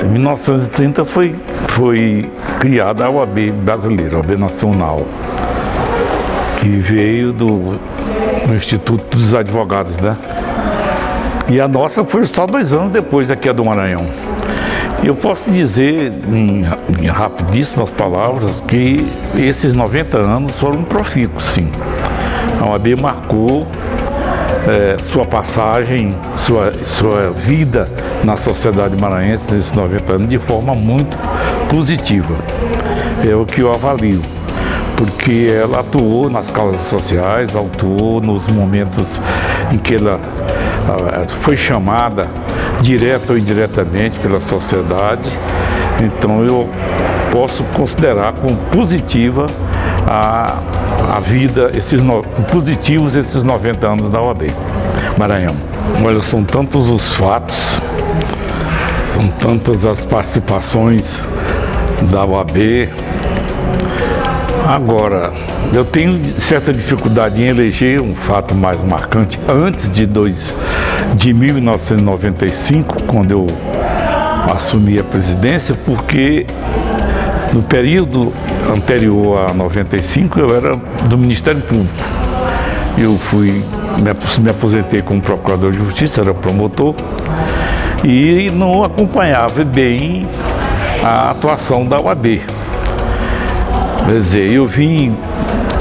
Em 1930 foi criada a OAB brasileira, a OAB Nacional, que veio do Instituto dos Advogados, né? E a nossa foi só 2 anos depois aqui a do Maranhão. Eu posso dizer, em rapidíssimas palavras, que esses 90 anos foram profícuos, sim. A OAB marcou sua passagem, sua vida na sociedade maranhense nesses 90 anos de forma muito positiva. É o que eu avalio, porque ela atuou nas causas sociais, atuou nos momentos em que ela foi chamada direta ou indiretamente pela sociedade. Então eu posso considerar como positiva a vida, positivos esses 90 anos da OAB Maranhão. Olha, são tantos os fatos, são tantas as participações da OAB. Agora, eu tenho certa dificuldade em eleger um fato mais marcante antes de 1995, quando eu assumi a presidência, porque no período anterior a 95 eu era do Ministério Público. Eu me aposentei como procurador de justiça, era promotor, e não acompanhava bem a atuação da OAB. Quer dizer, eu vim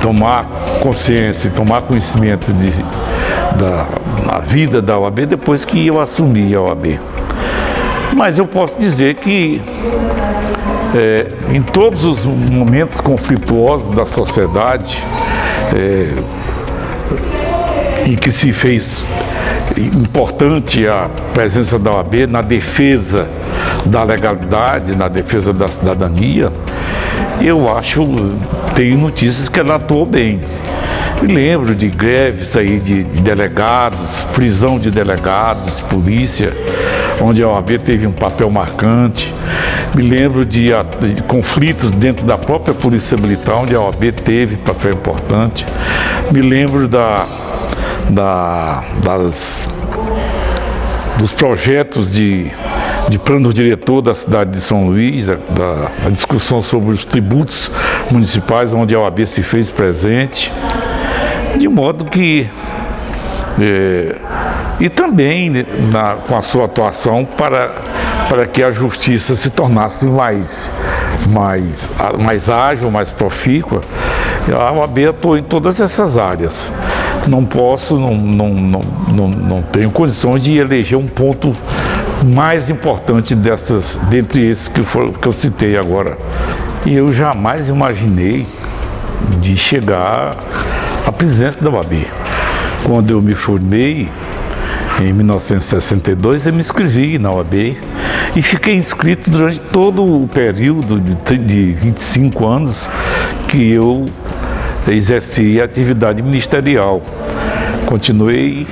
tomar consciência, tomar conhecimento da vida da OAB depois que eu assumi a OAB. Mas eu posso dizer que em todos os momentos conflituosos da sociedade, em que se fez importante a presença da OAB na defesa da legalidade, na defesa da cidadania, tenho notícias que ela atuou bem. Me lembro de greves aí de delegados, prisão de delegados, polícia, onde a OAB teve um papel marcante. Me lembro de conflitos dentro da própria Polícia Militar, onde a OAB teve papel importante. Me lembro dos projetos de plano diretor da cidade de São Luís, da discussão sobre os tributos municipais, onde a OAB se fez presente, de modo que e também com a sua atuação para que a justiça se tornasse mais ágil, mais profícua. A OAB atuou em todas essas áreas. Não tenho condições de eleger um ponto mais importante dentre esses que eu citei agora. E eu jamais imaginei de chegar à presidência da OAB. Quando eu me formei, em 1962, eu me inscrevi na OAB e fiquei inscrito durante todo o período de 25 anos que eu exerci a atividade ministerial. Continuei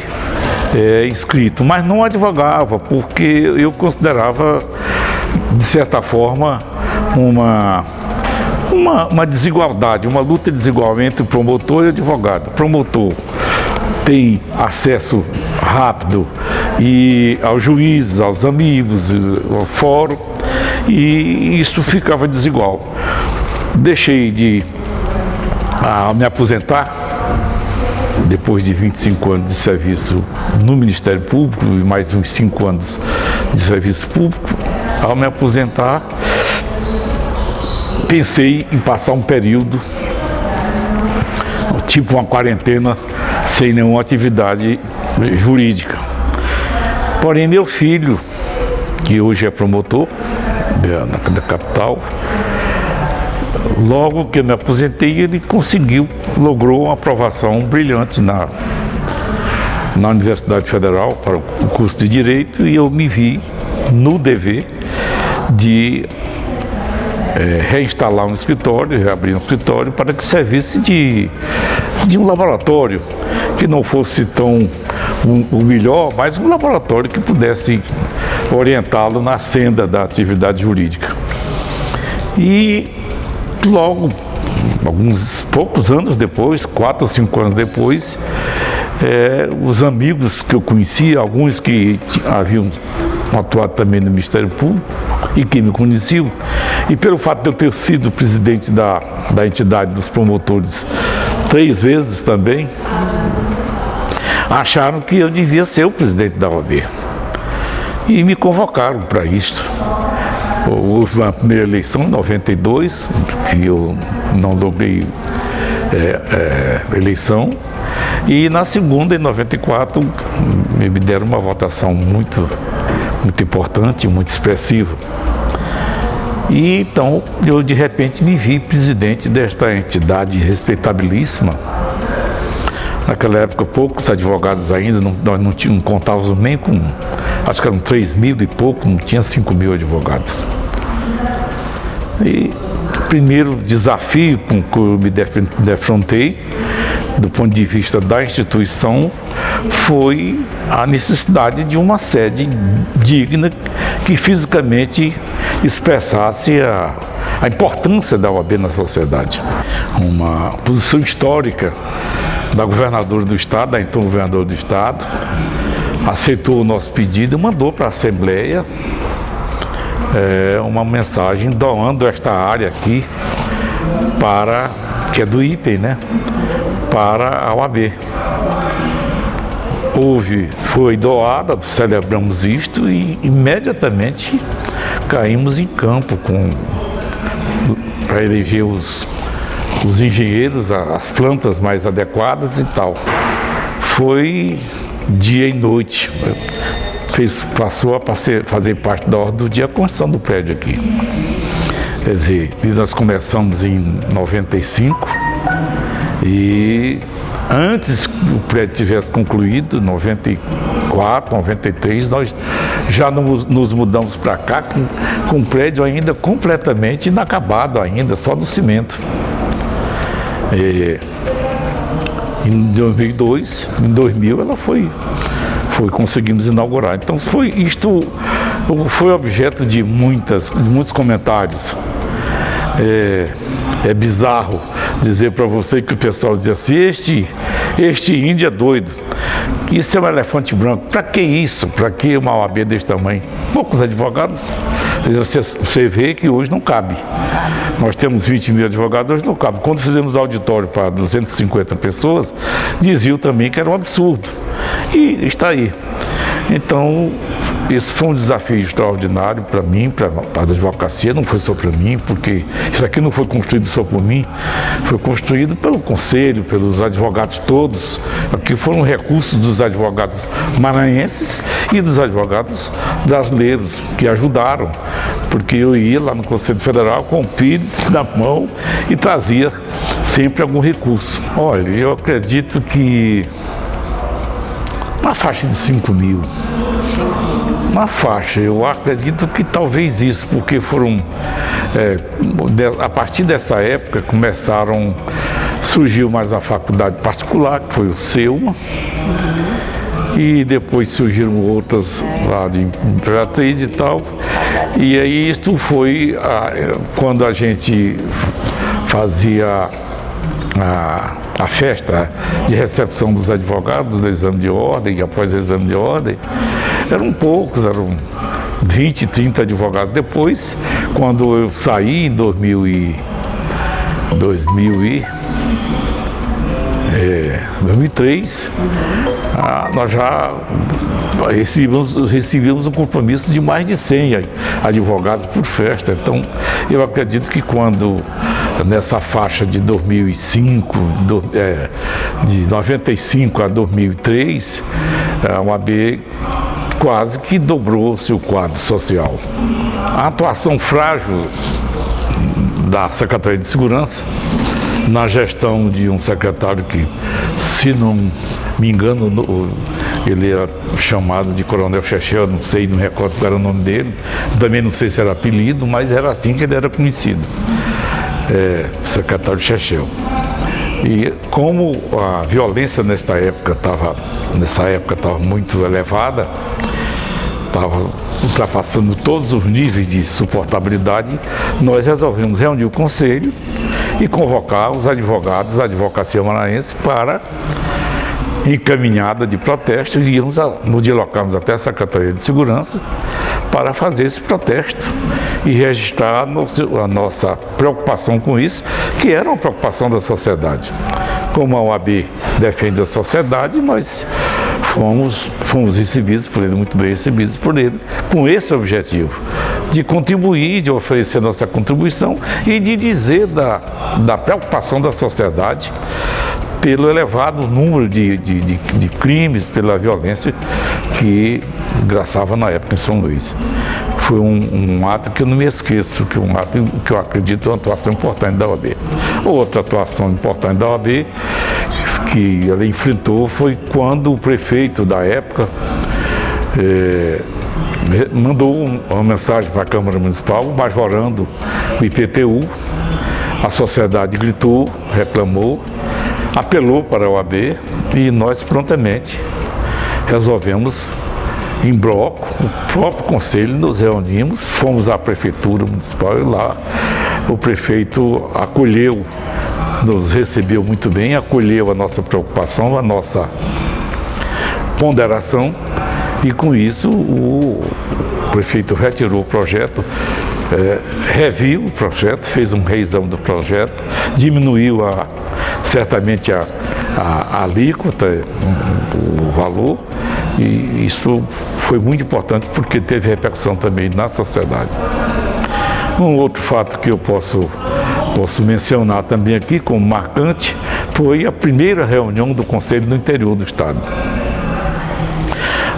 inscrito, mas não advogava, porque eu considerava, de certa forma, uma desigualdade, uma luta desigual entre promotor e advogado. Promotor tem acesso rápido aos juízes, aos amigos, ao fórum, e isso ficava desigual. Deixei de me aposentar depois de 25 anos de serviço no Ministério Público e mais uns 5 anos de serviço público. Ao me aposentar, pensei em passar um período, tipo uma quarentena, sem nenhuma atividade jurídica. Porém, meu filho, que hoje é promotor da capital, logo que eu me aposentei, ele logrou uma aprovação brilhante na Universidade Federal para o curso de Direito, e eu me vi no dever de reinstalar um escritório, reabrir um escritório para que servisse de um laboratório, que não fosse tão o melhor, mas um laboratório que pudesse orientá-lo na senda da atividade jurídica. E logo, poucos anos depois, 4 ou 5 anos depois, os amigos que eu conhecia, alguns que haviam atuado também no Ministério Público e que me conheciam, e pelo fato de eu ter sido presidente da entidade dos promotores 3 vezes também, acharam que eu devia ser o presidente da OAB e me convocaram para isto. Houve uma primeira eleição em 92, que eu não logrei eleição, e na segunda, em 94, me deram uma votação muito importante, muito expressiva. E então eu de repente me vi presidente desta entidade respeitabilíssima. Naquela época poucos advogados ainda, nós não contávamos nem com, acho que eram 3.000 e pouco, não tinha 5.000 advogados. E o primeiro desafio com que eu me defrontei, do ponto de vista da instituição, foi a necessidade de uma sede digna que fisicamente expressasse a importância da OAB na sociedade. Uma posição histórica da governadora do estado, da então governadora do estado, aceitou o nosso pedido e mandou para a Assembleia uma mensagem doando esta área aqui que é do IPEM, né, para a OAB. Foi doada, celebramos isto e imediatamente caímos em campo para eleger os engenheiros, as plantas mais adequadas e tal. Foi dia e noite. Passou a fazer parte da ordem do dia a construção do prédio aqui. Quer dizer, nós começamos em 95 e antes que o prédio tivesse concluído, 94, 93, nós já nos mudamos para cá com um prédio ainda completamente inacabado ainda, só do cimento. Em 2002, em 2000 ela conseguimos inaugurar. Então isto foi objeto de muitos comentários. É bizarro dizer para você que o pessoal dizia assim, este índio é doido, isso é um elefante branco, para que isso? Para que uma OAB desse tamanho? Poucos advogados, você vê que hoje não cabe. Nós temos 20.000 advogados, hoje não cabe. Quando fizemos auditório para 250 pessoas, diziam também que era um absurdo. E está aí. Então, esse foi um desafio extraordinário para mim, para a advocacia, não foi só para mim, porque isso aqui não foi construído só por mim, foi construído pelo Conselho, pelos advogados todos. Aqui foram recursos dos advogados maranhenses e dos advogados brasileiros, que ajudaram, porque eu ia lá no Conselho Federal com o Pires na mão e trazia sempre algum recurso. Olha, eu acredito que uma faixa de 5.000. Uma faixa, eu acredito que talvez isso, porque a partir dessa época surgiu mais a faculdade particular, que foi o SEUMA, e depois surgiram outras lá de Imperatriz e tal, e aí isto foi quando a gente fazia a festa de recepção dos advogados do exame de ordem, e após o exame de ordem, eram poucos, eram 20, 30 advogados. Depois, quando eu saí em 2003, nós já recebíamos um compromisso de mais de 100 advogados por festa. Então, eu acredito que nessa faixa de 2005, de 95 a 2003, a OAB quase que dobrou seu quadro social. A atuação frágil da Secretaria de Segurança, na gestão de um secretário que, se não me engano, ele era chamado de Coronel Chechel, não me recordo qual era o nome dele, também não sei se era apelido, mas era assim que ele era conhecido, secretário Chechel. E como a violência nessa época estava muito elevada, estava ultrapassando todos os níveis de suportabilidade, nós resolvemos reunir o conselho e convocar os advogados da advocacia maranhense para encaminhada de protesto e nos deslocamos até a Secretaria de Segurança para fazer esse protesto e registrar a nossa preocupação com isso, que era uma preocupação da sociedade. Como a OAB defende a sociedade, nós fomos recebidos por ele, muito bem recebidos por ele, com esse objetivo, de contribuir, de oferecer nossa contribuição e de dizer da preocupação da sociedade pelo elevado número de crimes, pela violência que graçava na época em São Luís. Foi um ato que eu não me esqueço, que é um ato que eu acredito é uma atuação importante da OAB. Outra atuação importante da OAB que ela enfrentou foi quando o prefeito da época mandou uma mensagem para a Câmara Municipal, majorando o IPTU. A sociedade gritou, reclamou, apelou para a OAB e nós prontamente resolvemos, em bloco, o próprio conselho, nos reunimos, fomos à prefeitura municipal e lá o prefeito acolheu, nos recebeu muito bem, acolheu a nossa preocupação, a nossa ponderação e com isso o prefeito retirou o projeto, reviu o projeto, fez um reexame do projeto, diminuiu certamente a alíquota, o valor, e isso foi muito importante porque teve repercussão também na sociedade. Um outro fato que eu posso mencionar também aqui como marcante foi a primeira reunião do Conselho no interior do estado.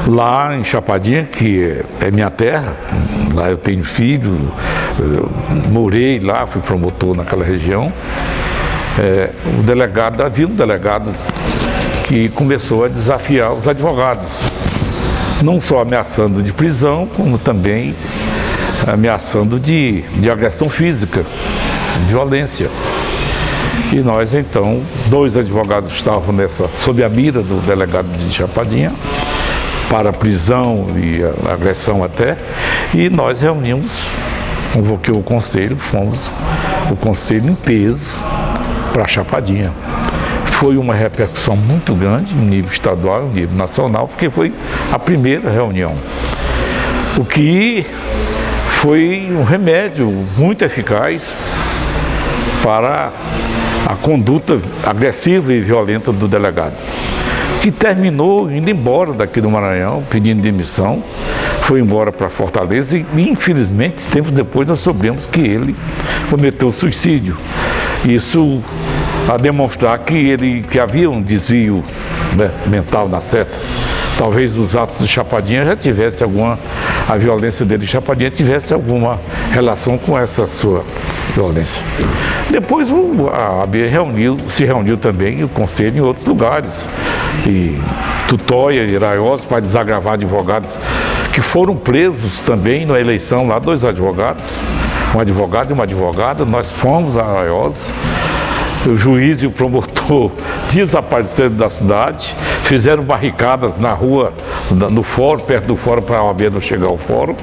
Lá em Chapadinha, que é minha terra, lá eu tenho filho, morei lá, fui promotor naquela região. Havia um delegado que começou a desafiar os advogados, não só ameaçando de prisão, como também ameaçando de agressão física, de violência. E nós então, 2 advogados estavam sob a mira do delegado de Chapadinha, para prisão e agressão até, e nós reunimos, convoquei o conselho, fomos o conselho em peso para Chapadinha. Foi uma repercussão muito grande em nível estadual, em nível nacional, porque foi a primeira reunião. O que foi um remédio muito eficaz para a conduta agressiva e violenta do delegado, que terminou indo embora daqui do Maranhão, pedindo demissão, foi embora para Fortaleza e, infelizmente, tempos depois nós soubemos que ele cometeu suicídio. Isso a demonstrar que havia um desvio, né, mental na seta. Talvez os atos de Chapadinha já tivesse a violência dele de Chapadinha tivesse alguma relação com essa sua violência. Depois a AB se reuniu também o conselho em outros lugares, e Tutóia, Iraiós, para desagravar advogados que foram presos também na eleição lá, 2 advogados, um advogado e uma advogada. Nós fomos a Iraiós, o juiz e o promotor desapareceram da cidade, fizeram barricadas na rua, no fórum, perto do fórum, para a OAB não chegar ao fórum.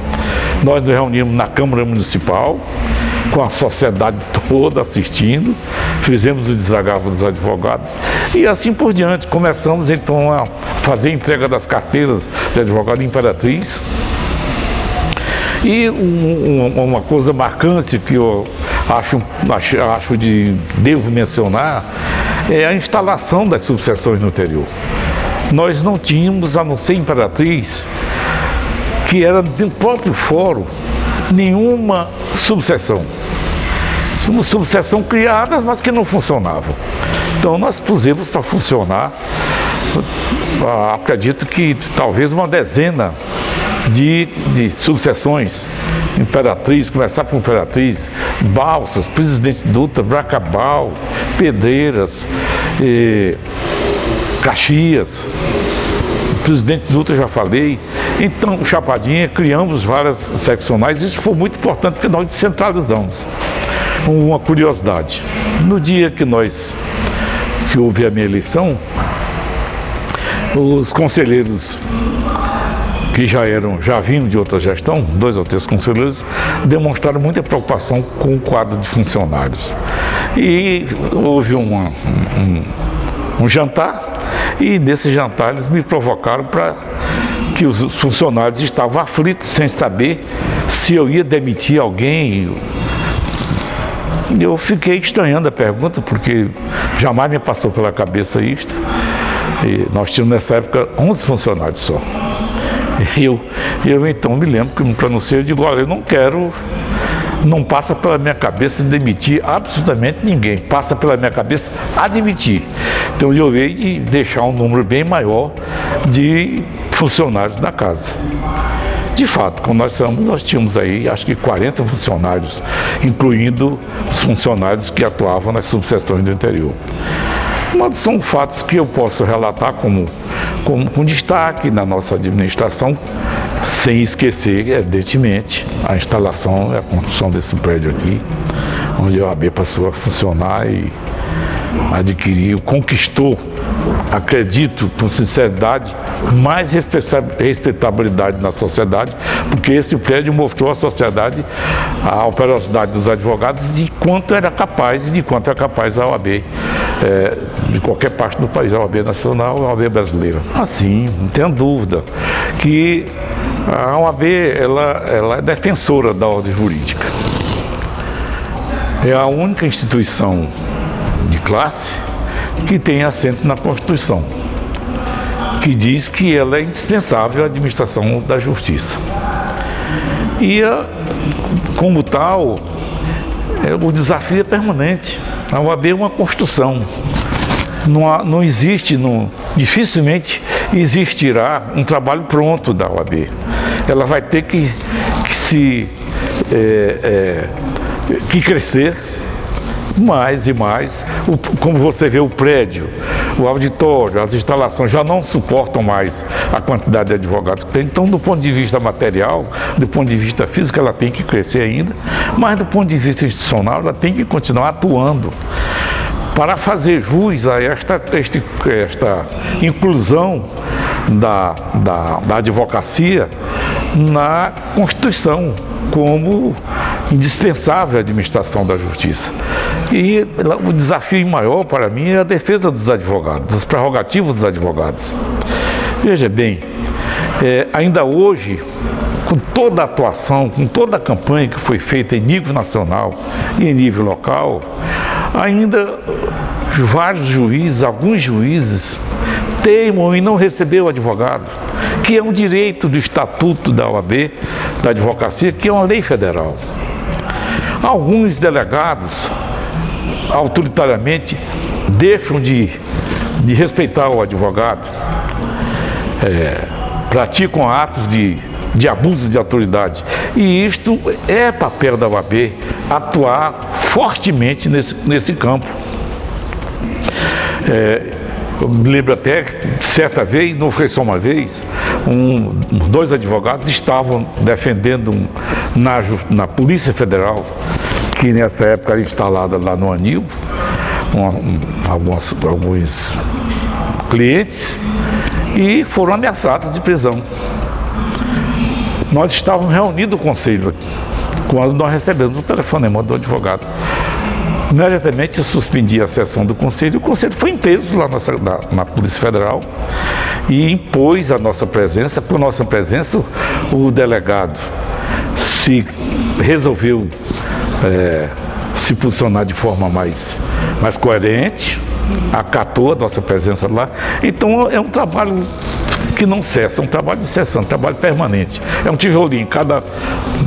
Nós nos reunimos na Câmara Municipal, com a sociedade toda assistindo, fizemos o desagravo dos advogados e assim por diante. Começamos então a fazer a entrega das carteiras de advogado em Imperatriz. E uma coisa marcante que eu devo mencionar é a instalação das subseções no interior. Nós não tínhamos, a não ser Imperatriz, que era do próprio fórum, nenhuma subseção. Uma subseção criada, mas que não funcionava. Então nós pusemos para funcionar, acredito que talvez uma dezena de subseções. Imperatriz, começar por Imperatriz, Balsas, Presidente Dutra, Bracabal, Pedreiras, Caxias, Presidente Dutra já falei. Então, Chapadinha, criamos várias seccionais. Isso foi muito importante porque nós descentralizamos. Uma curiosidade, no dia que houve a minha eleição, os conselheiros que já vinham de outra gestão, 2 ou 3 conselheiros, demonstraram muita preocupação com o quadro de funcionários. E houve um jantar, e nesse jantar eles me provocaram para que os funcionários estavam aflitos, sem saber se eu ia demitir alguém. Eu fiquei estranhando a pergunta, porque jamais me passou pela cabeça isto. E nós tínhamos nessa época 11 funcionários só. Eu então me lembro que me pronunciei, eu digo, olha, eu não quero, não passa pela minha cabeça demitir absolutamente ninguém, passa pela minha cabeça admitir. Então eu veio de deixar um número bem maior de funcionários na casa. De fato, quando nós tínhamos aí, acho que 40 funcionários, incluindo os funcionários que atuavam nas subseções do interior. Mas são fatos que eu posso relatar com destaque na nossa administração, sem esquecer, evidentemente, a instalação e a construção desse prédio aqui, onde a OAB passou a funcionar e adquiriu, conquistou, acredito, com sinceridade, mais respeitabilidade na sociedade, porque esse prédio mostrou à sociedade a operosidade dos advogados de quanto era capaz e de quanto é capaz a OAB de qualquer parte do país, a OAB nacional e a OAB brasileira. Assim, não tenho dúvida que a OAB ela é defensora da ordem jurídica. É a única instituição de classe que tem assento na Constituição, que diz que ela é indispensável à administração da justiça. E, como tal, o desafio é permanente. A OAB é uma construção. Não existe, dificilmente existirá um trabalho pronto da OAB. Ela vai ter que crescer mais e mais. Como você vê, o prédio, o auditório, as instalações já não suportam mais a quantidade de advogados que tem. Então, do ponto de vista material, do ponto de vista físico, ela tem que crescer ainda, mas do ponto de vista institucional, ela tem que continuar atuando para fazer jus a esta inclusão da advocacia na Constituição como indispensável à administração da justiça. E o desafio maior para mim é a defesa dos advogados, das prerrogativas dos advogados. Veja bem, ainda hoje, com toda a atuação, com toda a campanha que foi feita em nível nacional e em nível local, ainda vários juízes, alguns juízes, teimam em não receber o advogado, que é um direito do Estatuto da OAB, da advocacia, que é uma lei federal. Alguns delegados, autoritariamente, deixam de respeitar o advogado, praticam atos de abuso de autoridade. E isto é papel da OAB, atuar fortemente nesse campo. Eu me lembro até que, certa vez, não foi só uma vez, dois advogados estavam defendendo na Polícia Federal, que nessa época era instalada lá no Anil, alguns clientes, e foram ameaçados de prisão. Nós estávamos reunidos no conselho aqui, quando nós recebemos o telefonema do advogado. Imediatamente eu suspendi a sessão do conselho, e o conselho foi em peso lá na Polícia Federal e impôs a nossa presença. Com nossa presença, o delegado se resolveu se posicionar de forma mais coerente, acatou a nossa presença lá. Então é um trabalho que não cessa, é um trabalho incessante, um trabalho permanente. É um tijolinho, cada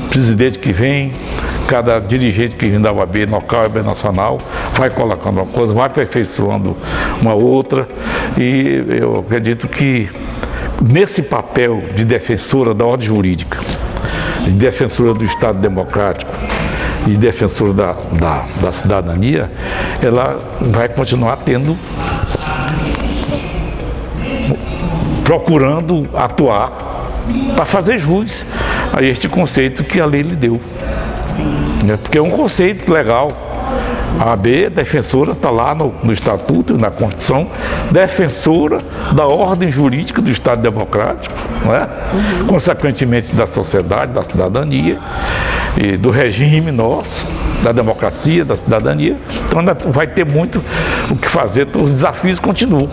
presidente que vem, cada dirigente que vem da OAB, local e nacional, vai colocando uma coisa, vai aperfeiçoando uma outra, e eu acredito que nesse papel de defensora da ordem jurídica, de defensora do Estado democrático e defensora da cidadania, ela vai continuar procurando atuar para fazer jus a este conceito que a lei lhe deu. Porque é um conceito legal. A OAB, defensora, está lá no Estatuto e na Constituição, defensora da ordem jurídica do Estado democrático, não é? Consequentemente da sociedade, da cidadania e do regime nosso. da democracia, da cidadania. Então ainda vai ter muito o que fazer, então os desafios continuam.